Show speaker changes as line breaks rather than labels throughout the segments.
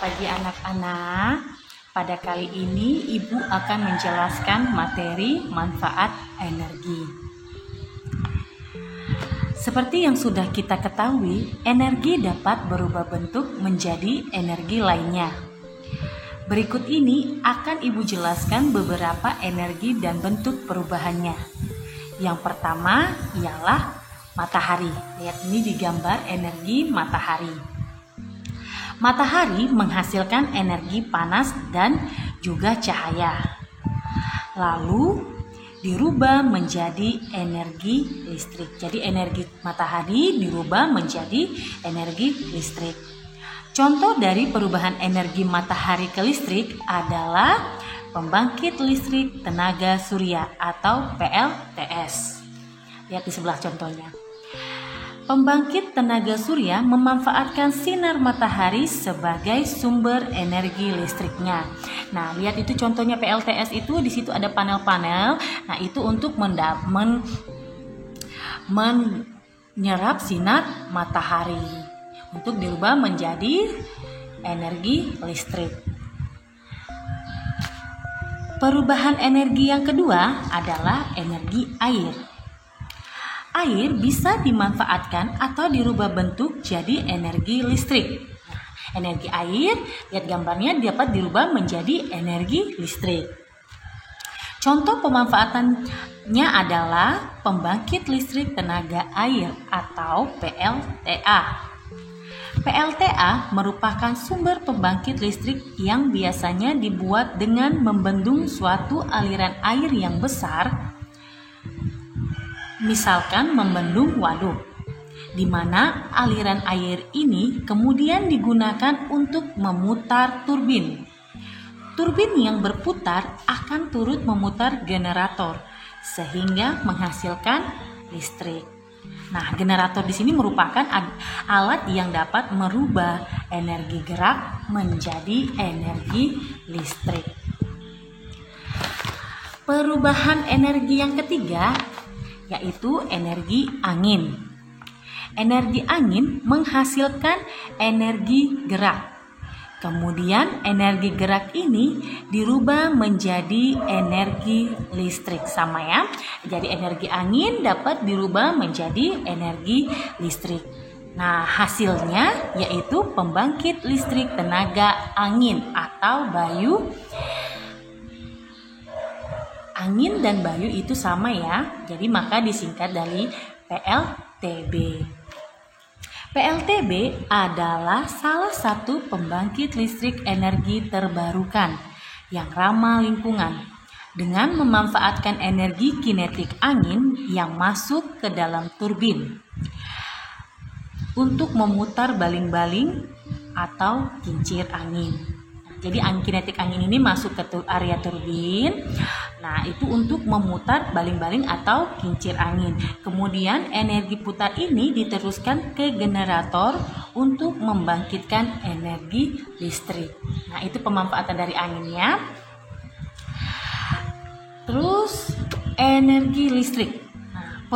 pagi anak-anak. Pada kali ini Ibu akan menjelaskan materi manfaat energi. Seperti yang sudah kita ketahui, energi dapat berubah bentuk menjadi energi lainnya. Berikut ini akan Ibu jelaskan beberapa energi dan bentuk perubahannya. Yang pertama ialah matahari. Lihat ini di gambar energi matahari. Matahari menghasilkan energi panas dan juga cahaya. Lalu dirubah menjadi energi listrik. Jadi energi matahari dirubah menjadi energi listrik. Contoh dari perubahan energi matahari ke listrik adalah pembangkit listrik tenaga surya atau PLTS. Lihat di sebelah contohnya. Pembangkit tenaga surya memanfaatkan sinar matahari sebagai sumber energi listriknya. Nah, lihat itu contohnya PLTS itu di situ ada panel-panel. Nah, itu untuk menyerap sinar matahari untuk dirubah menjadi energi listrik. Perubahan energi yang kedua adalah energi air. Air bisa dimanfaatkan atau dirubah bentuk jadi energi listrik. Energi air, lihat gambarnya, dapat dirubah menjadi energi listrik. Contoh pemanfaatannya adalah pembangkit listrik tenaga air atau PLTA. PLTA merupakan sumber pembangkit listrik yang biasanya dibuat dengan membendung suatu aliran air yang besar. Misalkan membendung waduk, di mana aliran air ini kemudian digunakan untuk memutar turbin. Turbin yang berputar akan turut memutar generator sehingga menghasilkan listrik. Nah, generator di sini merupakan alat yang dapat merubah energi gerak menjadi energi listrik. Perubahan energi yang ketiga yaitu energi angin. Energi angin menghasilkan energi gerak. Kemudian energi gerak ini dirubah menjadi energi listrik. Sama ya. Jadi energi angin dapat dirubah menjadi energi listrik. Nah, hasilnya yaitu pembangkit listrik tenaga angin atau Bayu. Angin dan Bayu itu sama ya, jadi maka disingkat dari PLTB. PLTB adalah salah satu pembangkit listrik energi terbarukan yang ramah lingkungan dengan memanfaatkan energi kinetik angin yang masuk ke dalam turbin untuk memutar baling-baling atau kincir angin. Jadi kinetik angin ini masuk ke area turbin. Nah, itu untuk memutar baling-baling atau kincir angin. Kemudian energi putar ini diteruskan ke generator untuk membangkitkan energi listrik. Nah, itu pemanfaatan dari anginnya. Terus energi listrik. Nah,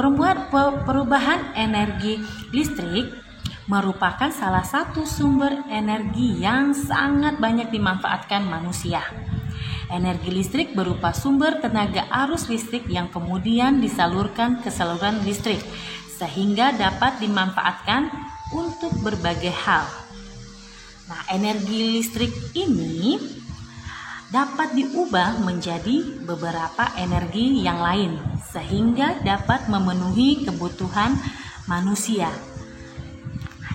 perubahan energi listrik merupakan salah satu sumber energi yang sangat banyak dimanfaatkan manusia. Energi listrik berupa sumber tenaga arus listrik yang kemudian disalurkan ke saluran listrik sehingga dapat dimanfaatkan untuk berbagai hal. Nah, energi listrik ini dapat diubah menjadi beberapa energi yang lain sehingga dapat memenuhi kebutuhan manusia.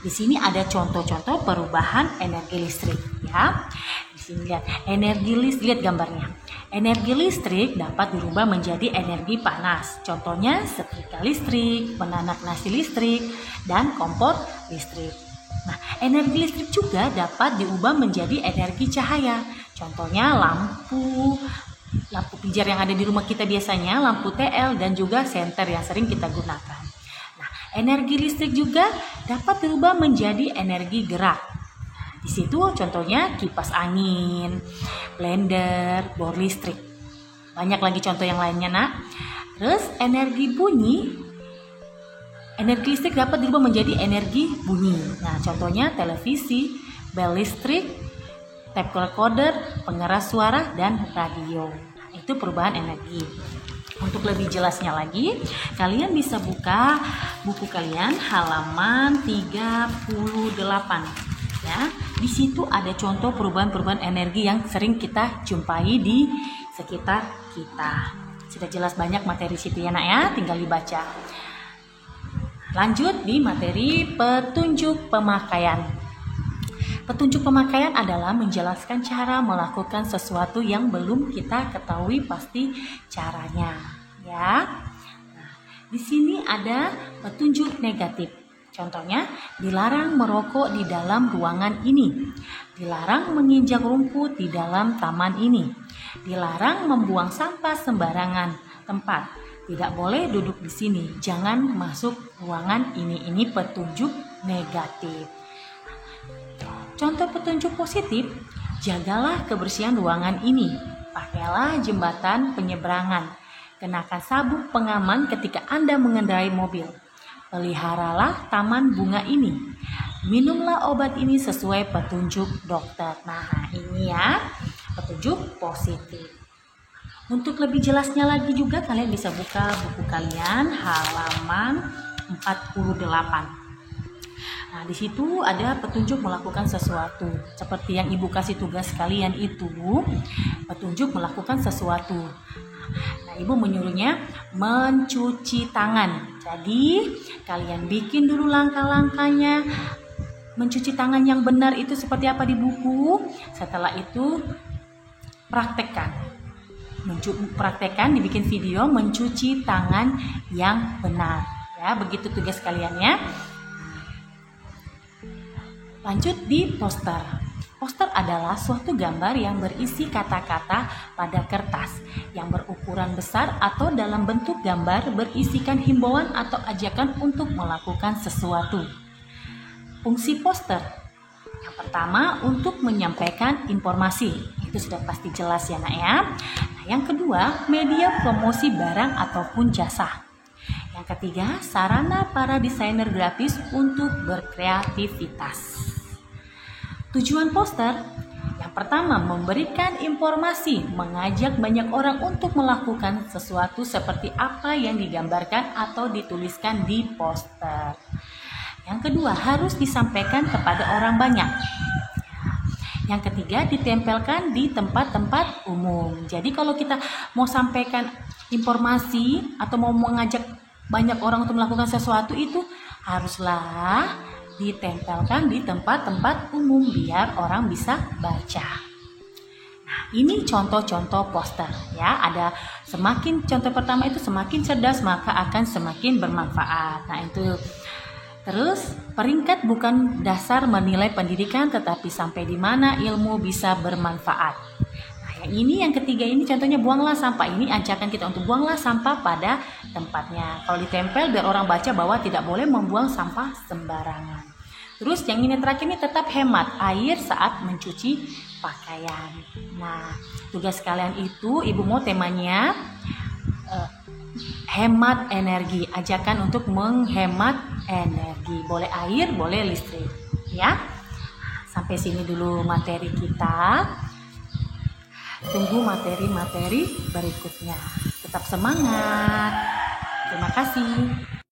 Di sini ada contoh-contoh perubahan energi listrik ya. Di sini lihat energi listrik, lihat gambarnya. Energi listrik dapat dirubah menjadi energi panas. Contohnya setrika listrik, penanak nasi listrik, dan kompor listrik. Nah, energi listrik juga dapat diubah menjadi energi cahaya. Contohnya lampu pijar yang ada di rumah kita biasanya, lampu TL dan juga senter yang sering kita gunakan. Energi listrik juga dapat dirubah menjadi energi gerak. Di situ contohnya kipas angin, blender, bor listrik. Banyak lagi contoh yang lainnya, Nak. Terus energi bunyi. Energi listrik dapat dirubah menjadi energi bunyi. Nah, contohnya televisi, bel listrik, tape recorder, pengeras suara, dan radio. Nah, itu perubahan energi. Untuk lebih jelasnya lagi, kalian bisa buka buku kalian halaman 38. Ya, di situ ada contoh perubahan-perubahan energi yang sering kita jumpai di sekitar kita. Sudah jelas banyak materi situ ya nak ya, tinggal dibaca. Lanjut di materi petunjuk pemakaian. Petunjuk pemakaian adalah menjelaskan cara melakukan sesuatu yang belum kita ketahui pasti caranya, ya. Nah, di sini ada petunjuk negatif. Contohnya, dilarang merokok di dalam ruangan ini. Dilarang menginjak rumput di dalam taman ini. Dilarang membuang sampah sembarangan tempat. Tidak boleh duduk di sini. Jangan masuk ruangan ini. Ini petunjuk negatif. Contoh petunjuk positif, jagalah kebersihan ruangan ini. Pakailah jembatan penyeberangan. Kenakan sabuk pengaman ketika Anda mengendarai mobil. Peliharalah taman bunga ini. Minumlah obat ini sesuai petunjuk dokter. Nah, ini ya, petunjuk positif. Untuk lebih jelasnya lagi juga kalian bisa buka buku kalian halaman 48. Nah, di situ ada petunjuk melakukan sesuatu. Seperti yang Ibu kasih tugas kalian itu, petunjuk melakukan sesuatu. Nah, Ibu menyuruhnya mencuci tangan. Jadi, kalian bikin dulu langkah-langkahnya. Mencuci tangan yang benar itu seperti apa di buku. Setelah itu, praktekkan. Praktekkan, dibikin video mencuci tangan yang benar. Ya, begitu tugas kalian ya. Lanjut di poster. Poster adalah suatu gambar yang berisi kata-kata pada kertas yang berukuran besar atau dalam bentuk gambar berisikan himbauan atau ajakan untuk melakukan sesuatu. Fungsi poster. Yang pertama, untuk menyampaikan informasi. Itu sudah pasti jelas ya nak ya. Nah, yang kedua, media promosi barang ataupun jasa. Yang ketiga, sarana para desainer grafis untuk berkreativitas. Tujuan poster, yang pertama memberikan informasi, mengajak banyak orang untuk melakukan sesuatu seperti apa yang digambarkan atau dituliskan di poster. Yang kedua, harus disampaikan kepada orang banyak. Yang ketiga, ditempelkan di tempat-tempat umum. Jadi kalau kita mau sampaikan informasi atau mau mengajak banyak orang untuk melakukan sesuatu itu haruslah ditempelkan di tempat-tempat umum biar orang bisa baca. Nah, ini contoh-contoh poster ya. Ada semakin contoh pertama itu semakin cerdas maka akan semakin bermanfaat. Nah, itu. Terus, peringkat bukan dasar menilai pendidikan tetapi sampai di mana ilmu bisa bermanfaat. Nah, yang ketiga ini contohnya buanglah sampah. Ini ajakan kita untuk buanglah sampah pada tempatnya. Kalau ditempel biar orang baca bahwa tidak boleh membuang sampah sembarangan. Terus yang ini terakhir ini tetap hemat air saat mencuci pakaian. Nah, tugas kalian itu Ibu mau temanya hemat energi. Ajakan untuk menghemat energi. Boleh air, boleh listrik. Ya. Sampai sini dulu materi kita. Tunggu materi-materi berikutnya. Tetap semangat. Terima kasih.